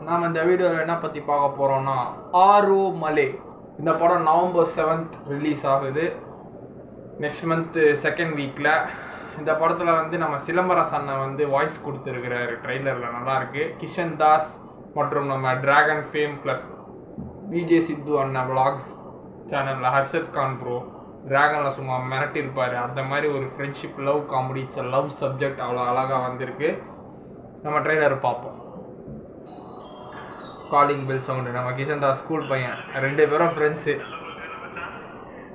நாம் இந்த வீடியோவில் என்ன பற்றி பார்க்க போகிறோம்னா ஆரோமலே. இந்த படம் November 7th ரிலீஸ் ஆகுது, நெக்ஸ்ட் மந்த்து செகண்ட் வீக்கில். இந்த படத்தில் வந்து நம்ம சிலம்பரசன் அண்ணன் வந்து வாய்ஸ் கொடுத்துருக்கிறாரு. ட்ரெய்லரில் நல்லாயிருக்கு. கிஷன் தாஸ் மற்றும் நம்ம டிராகன் ஃபேம் ப்ளஸ் விஜய் சித்து அண்ணன் விளாக்ஸ் சேனலில் ஹர்ஷத் கான் ப்ரோ டிராகனில் சும்மா மிரட்டியிருப்பார். அந்த மாதிரி ஒரு friendship love comedy, love subject அவ்வளோ அழகாக வந்திருக்கு. நம்ம ட்ரெய்லர் பார்ப்போம். Calling bell sound. நம்ம கிஷன் தாஸ் ஸ்கூல் பையன், 2 பேரும் ஃப்ரெண்ட்ஸு.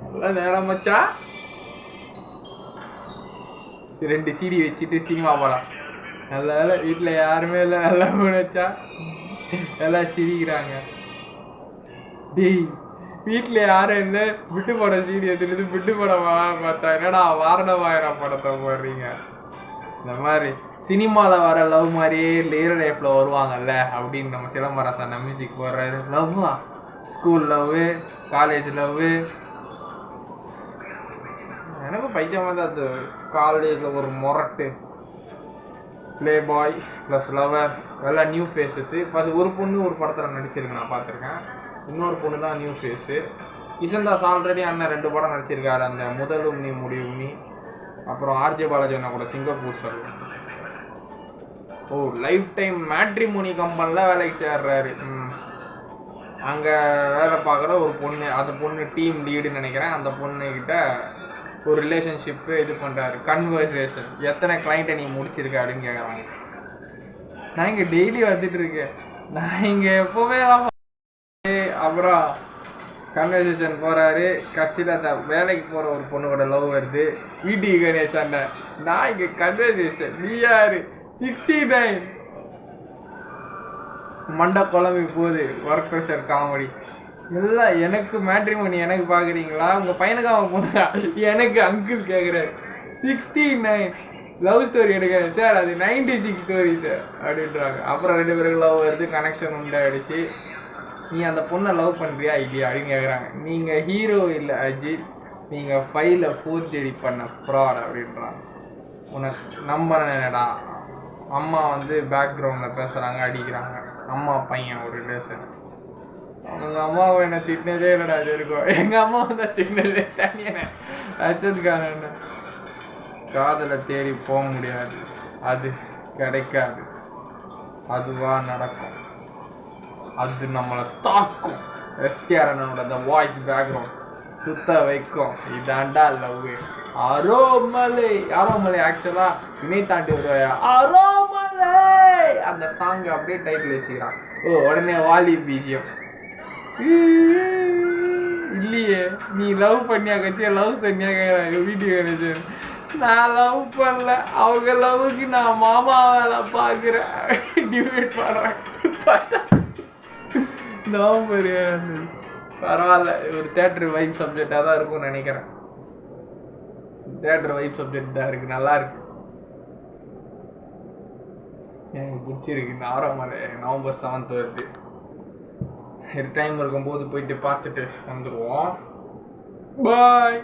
நல்லா நேரம் வச்சா 2 CD வச்சுட்டு சினிமா போகலாம். நல்ல வேலை வீட்டில் யாருமே இல்லை. நல்லா வச்சா எல்லாம் சிரிக்கிறாங்க. டேய் வீட்டில் யாரும் இல்லை, விட்டு படம் CD எடுத்துட்டு விட்டு படம் பார்த்தா என்னடா வாரணமாயிரம் படத்தை போடுறீங்க. இந்த மாதிரி சினிமாவில் வர லவ் மாதிரியே ரியல் லைஃப்பில் வருவாங்கல்ல அப்படின்னு நம்ம சிலம்பரசன் மியூசிக் போடுறாரு. லவ்வா? School love, college love. எனக்கு பைத்தியமாக தான் அது. காலேஜில் ஒரு மொரட்டு, ப்ளே பாய் ப்ளஸ் லவர், எல்லாம் நியூ ஃபேஸஸ்ஸு. ஃபஸ்ட் ஒரு பொண்ணு ஒரு படத்தில் நடிச்சிருக்கு, நான் பார்த்துருக்கேன். இன்னொரு பொண்ணு தான் new phase. Kishan Das already அண்ணன் 2 படம் நடிச்சிருக்காரு. அந்த முதலும் நீ முடிவும் நீ, அப்புறம் RJ பாலாஜி அண்ணா கூட Singapore sir. Life time matrimony கம்பெனியில் வேலைக்கு சேர்றாரு. அங்கே வேலை பார்க்குற ஒரு பொண்ணு, அந்த பொண்ணு டீம் லீடுன்னு நினைக்கிறேன். அந்த பொண்ணுக்கிட்ட ஒரு ரிலேஷன்ஷிப்பு இது பண்ணுறாரு. கன்வர்சேஷன், எத்தனை கிளைண்ட்டை நீ முடிச்சிருக்க அப்படின்னு கேட்குறாங்க. நான் இங்கே டெய்லி வந்துட்டு இருக்கேன், நான் இங்கே எப்போவே தான். அப்புறம் கன்வர்சேஷன் போகிறாரு. கடைசியில் அந்த வேலைக்கு போகிற ஒரு பொண்ணோட லவ் வருது. VT கணேஷ் அண்ணன், நான் இங்கே கன்வர்சேஷன், நீ யார்? 69 மண்டை குழம்பி போகுது. ஒர்க் ப்ரெஷர் காமெடி எல்லாம். எனக்கு மேட்ரிமோனி எனக்கு பார்க்குறீங்களா? உங்கள் பையனுக்கு அவன் பொண்ணுங்க எனக்கு அங்கிள் கேட்குறாரு. 69 லவ் ஸ்டோரி எடுக்கிறேன் சார், அது 96 ஸ்டோரி சார் அப்படின்றாங்க. அப்புறம் 2 பேருக்கு லவ் வருது, கனெக்ஷன் உண்டாயிடுச்சு. நீ அந்த பொண்ணை லவ் பண்ணுறியா இல்லையா அப்படின்னு கேட்குறாங்க. நீங்கள் ஹீரோ இல்லை அஜித், நீங்கள் ஃபைலை ஃபோர்ஜரி பண்ண ஃப்ராட் அப்படின்றாங்க. உனக்கு நம்புறேன்டா. அம்மா வந்து பேக்ரவுண்டில் பேசுகிறாங்க, அடிக்கிறாங்க. அம்மா பையன் ஒரு ரிலேஷன். அவங்க அம்மாவை என்னை திட்டினதே இல்லைடா. அது இருக்கும். எங்கள் அம்மா வந்து திட்டினதே சனியனை அச்சதுக்கான. காதலை தேடி போக முடியாது, அது கிடைக்காது, அதுவாக நடக்கும், அது நம்மளை தாக்கும். SKR அண்ணனோட அந்த வாய்ஸ் பேக்ரவுண்ட் சுத்த வைக்கும். இதாண்டா லவ். ஆரோமலே. ஆரோமலே ஆக்சுவலாக வினை தாண்டி வருவாய ஆரோமலே அந்த சாங் அப்படியே டைட்டில் வச்சுக்கிறான். உடனே வாலி பிஜிஎம். இல்லையே, நீ லவ் பண்ணியா கட்சியா லவ் சொன்னியா கேட்குறாங்க வீடியோ கணேசன். நான் லவ் பண்ணல, அவங்க லவ்வுக்கு நான் மாமா வேலை பார்க்குறேன், டிபேட் பண்ணுறேன். நவம்பர் பரவாயில்ல, ஒரு தேட்டர் வைப் சப்ஜெக்டாக தான் இருக்கும்னு நினைக்கிறேன். தேட்டர் வைப் சப்ஜெக்ட் தான் இருக்குது, நல்லா இருக்கு, எனக்கு பிடிச்சிருக்கு. இந்த ஆரோமலே November 7th வருது. டைம் இருக்கும்போது போயிட்டு பார்த்துட்டு வந்துடுவோம். பாய்.